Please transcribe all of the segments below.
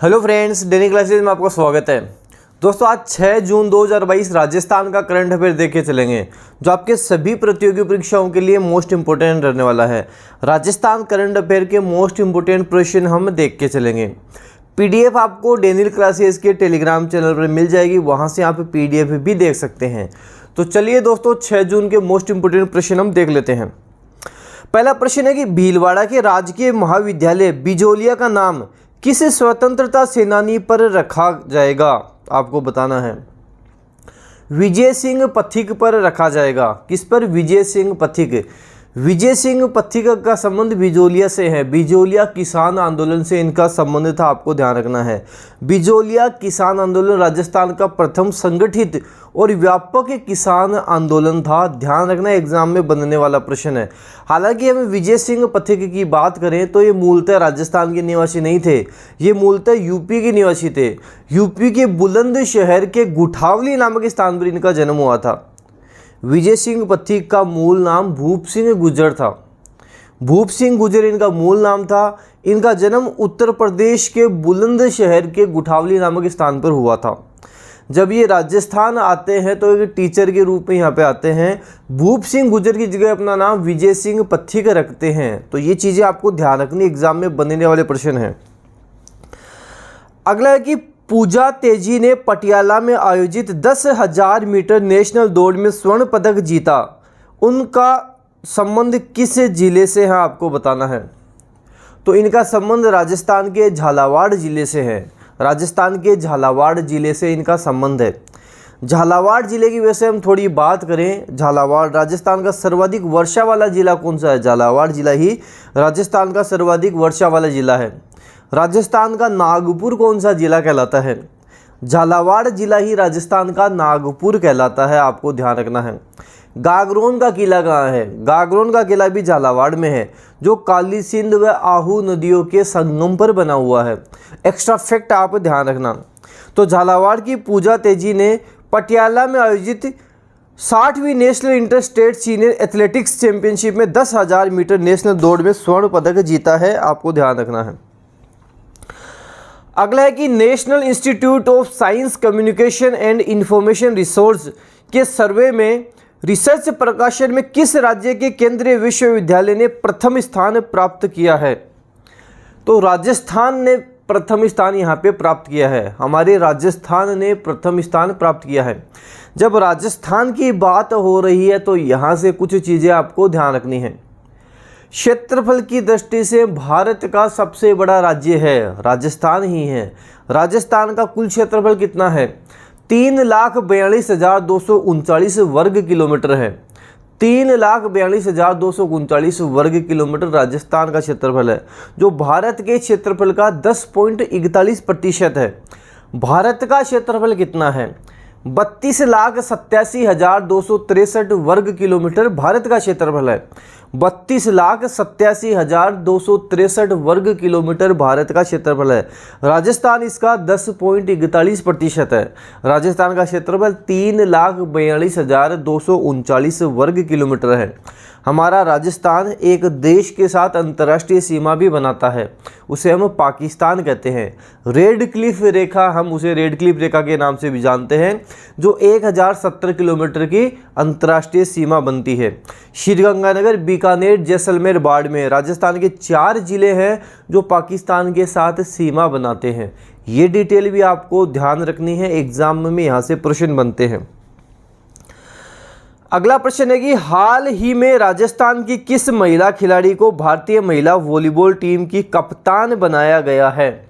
Hello friends, daily classes में आपका स्वागत है। दोस्तों, आज 6 जून 2022 राजस्थान का करंट अफेयर देखे चलेंगे, जो आपके सभी प्रतियोगी परीक्षाओं के लिए मोस्ट इंपोर्टेंट रहने वाला है। राजस्थान करंट अफेयर के मोस्ट इंपोर्टेंट प्रश्न हम देख के चलेंगे। पीडीएफ आपको डेली क्लासेज के टेलीग्राम चैनल पर मिल जाएगी, वहाँ से आप पीडीएफ भी देख सकते हैं। तो चलिए दोस्तों, 6 जून के मोस्ट इंपोर्टेंट प्रश्न हम देख लेते हैं। पहला प्रश्न है कि भीलवाड़ा के राजकीय महाविद्यालय बिजोलिया का नाम किस स्वतंत्रता सेनानी पर रखा जाएगा? आपको बताना है। विजय सिंह पथिक पर रखा जाएगा। किस पर? विजय सिंह पथिक। विजय सिंह पथिक का संबंध बिजोलिया से है। बिजोलिया किसान आंदोलन से इनका संबंध था, आपको ध्यान रखना है। बिजोलिया किसान आंदोलन राजस्थान का प्रथम संगठित और व्यापक किसान आंदोलन था। ध्यान रखना, एग्जाम में बनने वाला प्रश्न है। हालांकि हम विजय सिंह पथिक की बात करें तो ये मूलतः राजस्थान के निवासी नहीं थे, ये मूलतः यूपी के निवासी थे। यूपी के बुलंदशहर के गुठावली नामक स्थान पर इनका जन्म हुआ था। विजय सिंह पथिक का मूल नाम भूप सिंह गुर्जर था। भूप सिंह गुर्जर इनका मूल नाम था। इनका जन्म उत्तर प्रदेश के बुलंदशहर के गुठावली नामक स्थान पर हुआ था। जब ये राजस्थान आते हैं तो एक टीचर के रूप में यहाँ पे आते हैं। भूप सिंह गुर्जर की जगह अपना नाम विजय सिंह पथिक रखते हैं। तो ये चीज़ें आपको ध्यान रखनी, एग्जाम में बनने वाले प्रश्न हैं। अगला है कि पूजा तेजी ने पटियाला में आयोजित 10,000 मीटर नेशनल दौड़ में स्वर्ण पदक जीता। उनका संबंध किस जिले से है? आपको बताना है। तो इनका संबंध राजस्थान के झालावाड़ जिले से है। राजस्थान के झालावाड़ जिले से इनका संबंध है। झालावाड़ जिले की वैसे हम थोड़ी बात करें, झालावाड़ राजस्थान का सर्वाधिक वर्षा वाला जिला कौन सा है? झालावाड़ जिला ही राजस्थान का सर्वाधिक वर्षा वाला जिला है। राजस्थान का नागपुर कौन सा जिला कहलाता है? झालावाड़ जिला ही राजस्थान का नागपुर कहलाता है, आपको ध्यान रखना है। गागरोन का किला कहाँ है? गागरोन का किला भी झालावाड़ में है, जो काली सिंध व आहू नदियों के संगम पर बना हुआ है। एक्स्ट्रा फैक्ट आप ध्यान रखना। तो झालावाड़ की पूजा तेजी ने पटियाला में आयोजित 60वीं national inter state senior athletics championship में 10,000 मीटर नेशनल दौड़ में स्वर्ण पदक जीता है, आपको ध्यान रखना है। अगला है कि national institute of science communication and information resource के सर्वे में रिसर्च प्रकाशन में किस राज्य के केंद्रीय विश्वविद्यालय ने प्रथम स्थान प्राप्त किया है? तो राजस्थान ने प्रथम स्थान यहाँ पे प्राप्त किया है। हमारे राजस्थान ने प्रथम स्थान प्राप्त किया है। जब राजस्थान की बात हो रही है तो यहाँ से कुछ चीज़ें आपको ध्यान रखनी है। क्षेत्रफल की दृष्टि से भारत का सबसे बड़ा राज्य है राजस्थान ही है। राजस्थान का कुल क्षेत्रफल कितना है? 3,42,239 वर्ग किलोमीटर है। 3,42,239 वर्ग किलोमीटर राजस्थान का क्षेत्रफल है, जो भारत के क्षेत्रफल का 10.41% है। भारत का क्षेत्रफल कितना है? 32,87,263 वर्ग किलोमीटर भारत का क्षेत्रफल है। 32,87,263 वर्ग किलोमीटर भारत का क्षेत्रफल है। राजस्थान इसका 10.41% है। राजस्थान का क्षेत्रफल 3,42,239 वर्ग किलोमीटर है। हमारा राजस्थान एक देश के साथ अंतर्राष्ट्रीय सीमा भी बनाता है, उसे हम पाकिस्तान कहते हैं। रेड क्लिफ रेखा, हम उसे रेड क्लिफ रेखा के नाम से भी जानते हैं, जो 1070 किलोमीटर की अंतर्राष्ट्रीय सीमा बनती है। श्रीगंगानगर, बीकानेर, जैसलमेर, बाड़मेर राजस्थान के 4 जिले हैं जो पाकिस्तान के साथ सीमा बनाते हैं। ये डिटेल भी आपको ध्यान रखनी है, एग्जाम में यहाँ से प्रश्न बनते हैं। अगला प्रश्न है कि हाल ही में राजस्थान की किस महिला खिलाड़ी को भारतीय महिला वॉलीबॉल टीम की कप्तान बनाया गया है?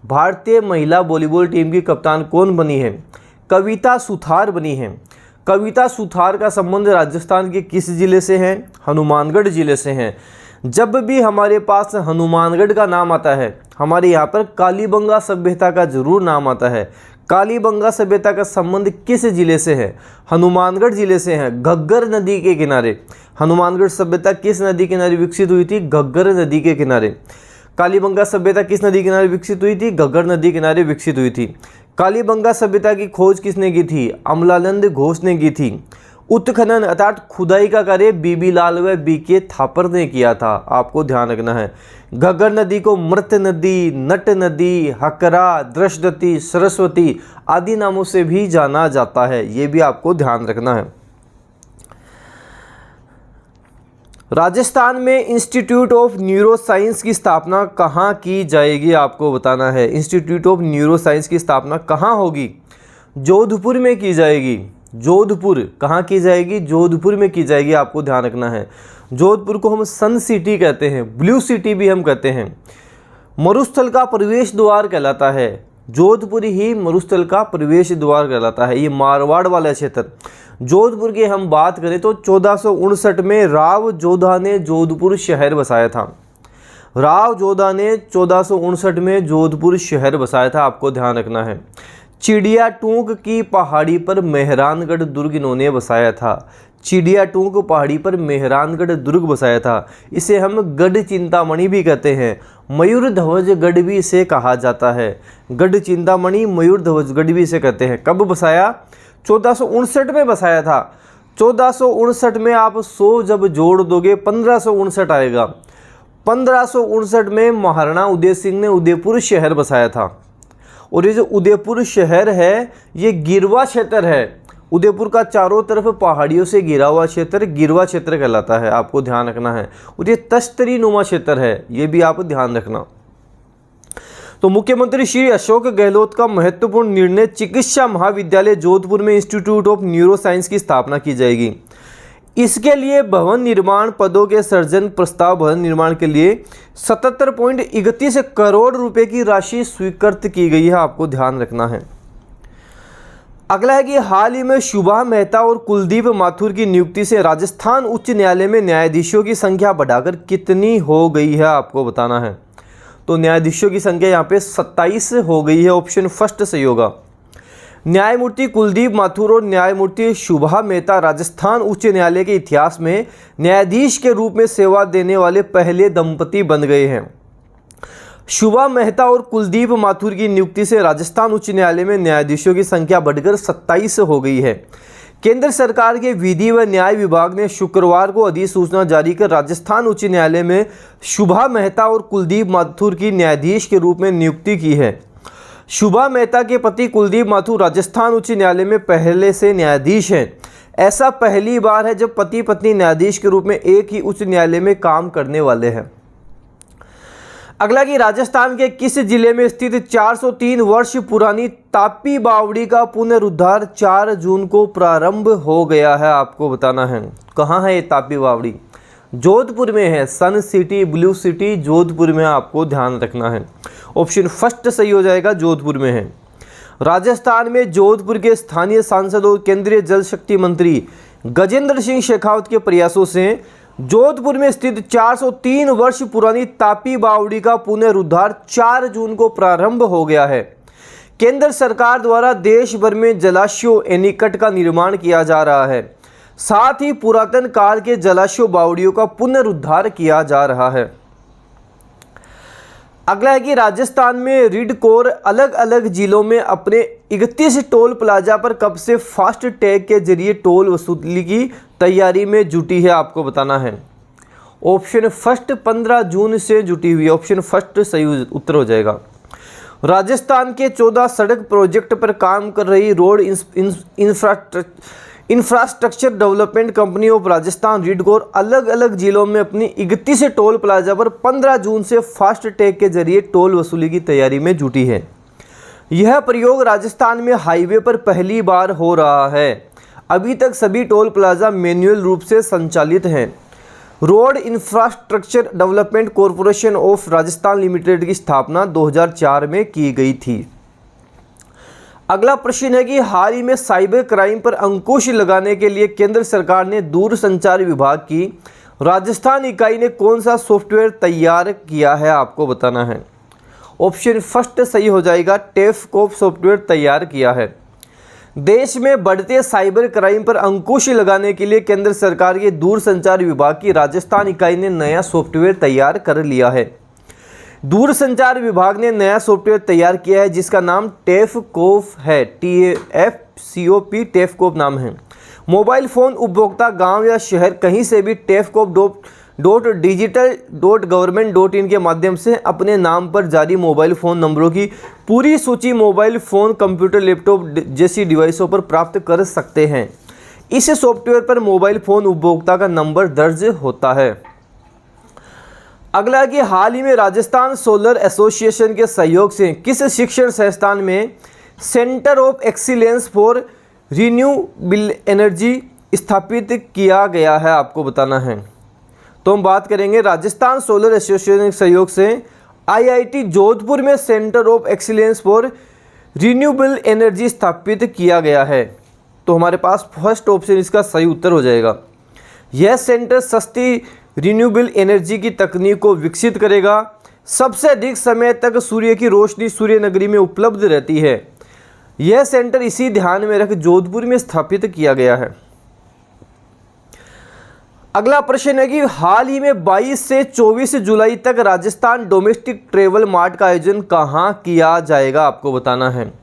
भारतीय महिला वॉलीबॉल टीम की कप्तान कौन बनी है? कविता सुथार बनी है। कविता सुथार का संबंध राजस्थान के किस जिले से है? हनुमानगढ़ जिले से है। जब भी हमारे पास हनुमानगढ़ का नाम आता है, हमारे यहाँ पर कालीबंगा सभ्यता का जरूर नाम आता है। कालीबंगा सभ्यता का संबंध किस जिले से है? हनुमानगढ़ जिले से है, घग्गर नदी के किनारे। हनुमानगढ़ सभ्यता किस नदी के किनारे विकसित हुई थी? घग्गर नदी के किनारे। कालीबंगा सभ्यता किस नदी के किनारे विकसित हुई थी? घग्गर नदी के किनारे विकसित हुई थी। कालीबंगा सभ्यता की खोज किसने की थी? अमलानंद घोष ने की थी। उत्खनन अर्थात खुदाई का कार्य बीबी लाल व बीके थापर ने किया था, आपको ध्यान रखना है। घग्गर नदी को मृत नदी, नट नदी, हकरा, दृष्टवती, सरस्वती आदि नामों से भी जाना जाता है, ये भी आपको ध्यान रखना है। राजस्थान में इंस्टीट्यूट ऑफ न्यूरो साइंस की स्थापना कहाँ की जाएगी, आपको बताना है। इंस्टीट्यूट ऑफ न्यूरो साइंस की स्थापना कहाँ होगी? जोधपुर में की जाएगी। जोधपुर कहाँ की जाएगी? जोधपुर में की जाएगी, आपको ध्यान रखना है। जोधपुर को हम सन सिटी कहते हैं, ब्लू सिटी भी हम कहते हैं। मरुस्थल का प्रवेश द्वार कहलाता है, जोधपुर ही मरुस्थल का प्रवेश द्वार कहलाता है। ये मारवाड़ वाला क्षेत्र। जोधपुर की हम बात करें तो 1459 में राव जोधा ने जोधपुर शहर बसाया था। राव जोधा ने 1459 में जोधपुर शहर बसाया था, आपको ध्यान रखना है। चिड़िया टूंक की पहाड़ी पर मेहरानगढ़ दुर्ग इन्होंने बसाया था। चिड़िया टूंक पहाड़ी पर मेहरानगढ़ दुर्ग बसाया था। इसे हम गढ़ चिंतामणि भी कहते हैं। मयूर ध्वज गढ़ भी इसे कहा जाता है। गढ़ चिंतामणि, मयूर ध्वज गढ़ भी इसे कहते हैं। कब बसाया? 1459 में बसाया था। 1459 में आप 100 जब जोड़ दोगे 1559 आएगा। 1559 में महाराणा उदय सिंह ने उदयपुर शहर बसाया था। और ये जो उदयपुर शहर है ये गिरवा क्षेत्र है। उदयपुर का चारों तरफ पहाड़ियों से घिरा हुआ क्षेत्र गिरवा क्षेत्र कहलाता है, आपको ध्यान रखना है। और ये तश्तरी नुमा क्षेत्र है, ये भी आप ध्यान रखना। तो मुख्यमंत्री श्री अशोक गहलोत का महत्वपूर्ण निर्णय, चिकित्सा महाविद्यालय जोधपुर में इंस्टीट्यूट ऑफ न्यूरो साइंस की स्थापना की जाएगी। इसके लिए भवन निर्माण, पदों के सृजन प्रस्ताव, भवन निर्माण के लिए 77.31 करोड़ रुपए की राशि स्वीकृत की गई है, आपको ध्यान रखना है। अगला है कि हाल ही में शुभा मेहता और कुलदीप माथुर की नियुक्ति से राजस्थान उच्च न्यायालय में न्यायाधीशों की संख्या बढ़ाकर कितनी हो गई है, आपको बताना है। तो न्यायाधीशों की संख्या यहाँ पे 27 हो गई है, ऑप्शन फर्स्ट सही होगा। न्यायमूर्ति कुलदीप माथुर और न्यायमूर्ति शुभा मेहता राजस्थान उच्च न्यायालय के इतिहास में न्यायाधीश के रूप में सेवा देने वाले पहले दंपति बन गए हैं। शुभा मेहता और कुलदीप माथुर की नियुक्ति से राजस्थान उच्च न्यायालय में न्यायाधीशों की संख्या बढ़कर 27 हो गई है। केंद्र सरकार के विधि व न्याय विभाग ने शुक्रवार को अधिसूचना जारी कर राजस्थान उच्च न्यायालय में शुभा मेहता और कुलदीप माथुर की न्यायाधीश के रूप में नियुक्ति की है। शुभा मेहता के पति कुलदीप माथुर राजस्थान उच्च न्यायालय में पहले से न्यायाधीश हैं। ऐसा पहली बार है जब पति पत्नी न्यायाधीश के रूप में एक ही उच्च न्यायालय में काम करने वाले हैं। अगला कि राजस्थान के किस जिले में स्थित 403 वर्ष पुरानी तापी बावड़ी का पुनरुद्धार 4 जून को प्रारंभ हो गया है, आपको बताना है। कहाँ है ये तापी बावड़ी? जोधपुर में है। सन सिटी, ब्लू सिटी जोधपुर में, आपको ध्यान रखना है। ऑप्शन फर्स्ट सही हो जाएगा, जोधपुर में है। राजस्थान में जोधपुर के स्थानीय सांसद और केंद्रीय जल शक्ति मंत्री गजेंद्र सिंह शेखावत के प्रयासों से जोधपुर में स्थित 403 वर्ष पुरानी तापी बावड़ी का पुनरुद्धार 4 जून को प्रारंभ हो गया है। केंद्र सरकार द्वारा देश भर में जलाशयों, एनीकट का निर्माण किया जा रहा है। साथ ही पुरातन काल के जलाशयों, बावड़ियों का पुनरुद्धार किया जा रहा है। अगला है कि राजस्थान में रिडकोर अलग अलग जिलों में अपने 31 टोल प्लाजा पर कब से फास्ट टैग के जरिए टोल वसूली की तैयारी में जुटी है, आपको बताना है। ऑप्शन फर्स्ट 15 जून से जुटी हुई है, ऑप्शन फर्स्ट सही उत्तर हो जाएगा। राजस्थान के 14 सड़क प्रोजेक्ट पर काम कर रही road infrastructure development company of Rajasthan RIDCOR अलग अलग जिलों में अपनी 31 टोल प्लाजा पर 15 जून से फास्ट टैग के जरिए टोल वसूली की तैयारी में जुटी है। यह प्रयोग राजस्थान में हाईवे पर पहली बार हो रहा है। अभी तक सभी टोल प्लाजा मैन्युअल रूप से संचालित हैं। Road infrastructure development corporation of Rajasthan limited की स्थापना 2004 में की गई थी। अगला प्रश्न है कि हाल ही में साइबर क्राइम पर अंकुश लगाने के लिए केंद्र सरकार ने दूरसंचार विभाग की राजस्थान इकाई ने कौन सा सॉफ्टवेयर तैयार किया है, आपको बताना है। ऑप्शन फर्स्ट सही हो जाएगा, टेफकॉप सॉफ्टवेयर तैयार किया है। देश में बढ़ते साइबर क्राइम पर अंकुश लगाने के लिए केंद्र सरकार के दूरसंचार विभाग की राजस्थान इकाई ने नया सॉफ्टवेयर तैयार कर लिया है। दूरसंचार विभाग ने नया सॉफ्टवेयर तैयार किया है जिसका नाम टेफकॉप है, TAFCOP टेफकॉप नाम है। मोबाइल फ़ोन उपभोक्ता गांव या शहर कहीं से भी tefcop.digital.government.in के माध्यम से अपने नाम पर जारी मोबाइल फ़ोन नंबरों की पूरी सूची मोबाइल फ़ोन, कंप्यूटर, लैपटॉप जैसी डिवाइसों पर प्राप्त कर सकते हैं। इस सॉफ्टवेयर पर मोबाइल फ़ोन उपभोक्ता का नंबर दर्ज होता है। अगला कि हाल ही में राजस्थान सोलर एसोसिएशन के सहयोग से किस शिक्षण संस्थान में centre of excellence for renewable energy स्थापित किया गया है, आपको बताना है। तो हम बात करेंगे राजस्थान सोलर एसोसिएशन के सहयोग से आईआईटी जोधपुर में centre of excellence for renewable energy स्थापित किया गया है। तो हमारे पास फर्स्ट ऑप्शन इसका सही उत्तर हो जाएगा। यह सेंटर सस्ती रिन्यूएबल एनर्जी की तकनीक को विकसित करेगा। सबसे अधिक समय तक सूर्य की रोशनी सूर्य नगरी में उपलब्ध रहती है। यह सेंटर इसी ध्यान में रख जोधपुर में स्थापित किया गया है। अगला प्रश्न है कि हाल ही में 22 से 24 जुलाई तक राजस्थान डोमेस्टिक ट्रेवल मार्ट का आयोजन कहाँ किया जाएगा, आपको बताना है।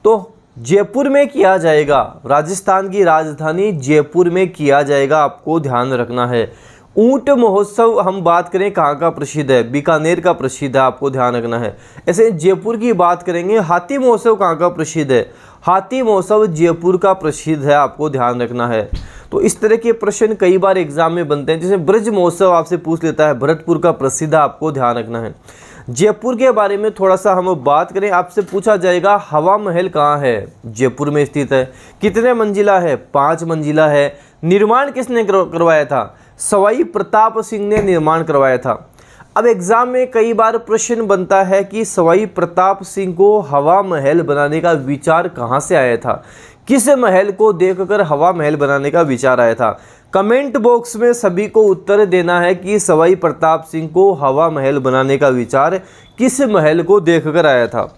तो जयपुर में किया जाएगा। राजस्थान की राजधानी जयपुर में किया जाएगा, आपको ध्यान रखना है। ऊंट महोत्सव हम बात करें कहाँ का प्रसिद्ध है, बीकानेर का प्रसिद्ध है, आपको ध्यान रखना है। ऐसे जयपुर की बात करेंगे, हाथी महोत्सव कहाँ का प्रसिद्ध है, हाथी महोत्सव जयपुर का प्रसिद्ध है, आपको ध्यान रखना है। तो इस तरह के प्रश्न कई बार एग्जाम में बनते हैं। जैसे ब्रज महोत्सव आपसे पूछ लेता है, भरतपुर का प्रसिद्ध है, आपको ध्यान रखना है। जयपुर के बारे में थोड़ा सा हम बात करें, आपसे पूछा जाएगा हवा महल कहाँ है, जयपुर में स्थित है। कितने मंजिला है, 5 मंजिला है। निर्माण किसने करवाया था, सवाई प्रताप सिंह ने निर्माण करवाया था। अब एग्जाम में कई बार प्रश्न बनता है कि सवाई प्रताप सिंह को हवा महल बनाने का विचार कहाँ से आया था, किस महल को देखकर हवा महल बनाने का विचार आया था। कमेंट बॉक्स में सभी को उत्तर देना है कि सवाई प्रताप सिंह को हवा महल बनाने का विचार किस महल को देखकर आया था।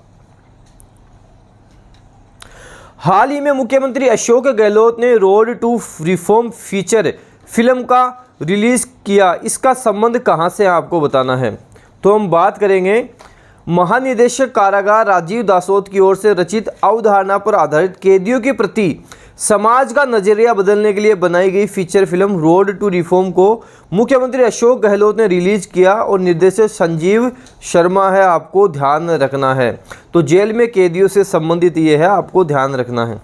हाल ही में मुख्यमंत्री अशोक गहलोत ने road to reform feature film का रिलीज किया, इसका संबंध कहां से आपको बताना है। तो हम बात करेंगे महानिदेशक कारागार राजीव दासोत की ओर से रचित अवधारणा पर आधारित कैदियों के प्रति समाज का नजरिया बदलने के लिए बनाई गई feature film road to reform को मुख्यमंत्री अशोक गहलोत ने रिलीज किया और निर्देशक संजीव शर्मा है, आपको ध्यान रखना है। तो जेल में कैदियों से संबंधित ये है, आपको ध्यान रखना है।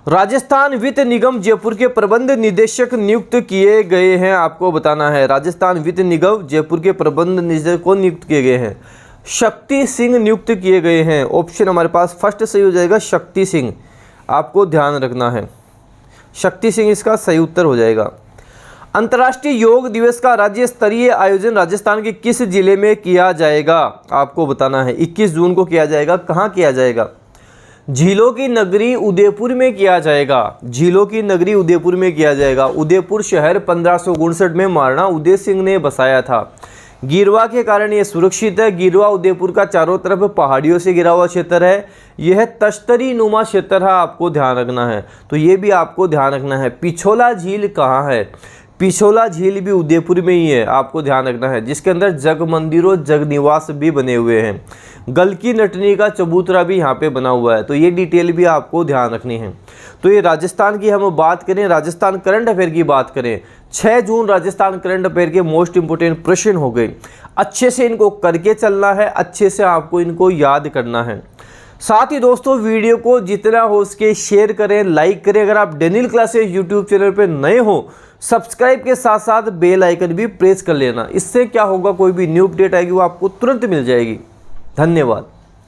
राजस्थान वित्त निगम जयपुर के प्रबंध निदेशक नियुक्त किए गए हैं, आपको बताना है। राजस्थान वित्त निगम जयपुर के प्रबंध निदेशक को नियुक्त किए गए हैं, शक्ति सिंह नियुक्त किए गए हैं। ऑप्शन हमारे पास फर्स्ट सही हो जाएगा, शक्ति सिंह, आपको ध्यान रखना है। शक्ति सिंह इसका सही उत्तर हो जाएगा। अंतर्राष्ट्रीय योग दिवस का राज्य स्तरीय आयोजन राजस्थान के किस जिले में किया जाएगा, आपको बताना है। 21 जून को किया जाएगा। कहाँ किया जाएगा, झीलों की नगरी उदयपुर में किया जाएगा। झीलों की नगरी उदयपुर में किया जाएगा। उदयपुर शहर 1559 में महाराणा उदय सिंह ने बसाया था। गिरवा के कारण यह सुरक्षित है। गिरवा उदयपुर का चारों तरफ पहाड़ियों से घिरा हुआ क्षेत्र है। यह तश्तरी नुमा क्षेत्र है, आपको ध्यान रखना है। तो ये भी आपको ध्यान रखना है। पिछोला झील कहाँ है, पिछोला झील भी उदयपुर में ही है, आपको ध्यान रखना है, जिसके अंदर जग मंदिर और जग निवास भी बने हुए हैं। गलकी नटनी का चबूतरा भी यहाँ पे बना हुआ है। तो ये डिटेल भी आपको ध्यान रखनी है। तो ये राजस्थान की हम बात करें, राजस्थान करंट अफेयर की बात करें, 6 जून राजस्थान करंट अफेयर के मोस्ट इंपोर्टेंट प्रश्न हो गए। अच्छे से इनको करके चलना है, अच्छे से आपको इनको याद करना है। साथ ही दोस्तों वीडियो को जितना हो सके शेयर करें, लाइक करें। अगर आप डेनियल क्लासेस यूट्यूब चैनल पर नए हो, सब्सक्राइब के साथ साथ बेल आइकन भी प्रेस कर लेना। इससे क्या होगा, कोई भी न्यू अपडेट आएगी वो आपको तुरंत मिल जाएगी। धन्यवाद।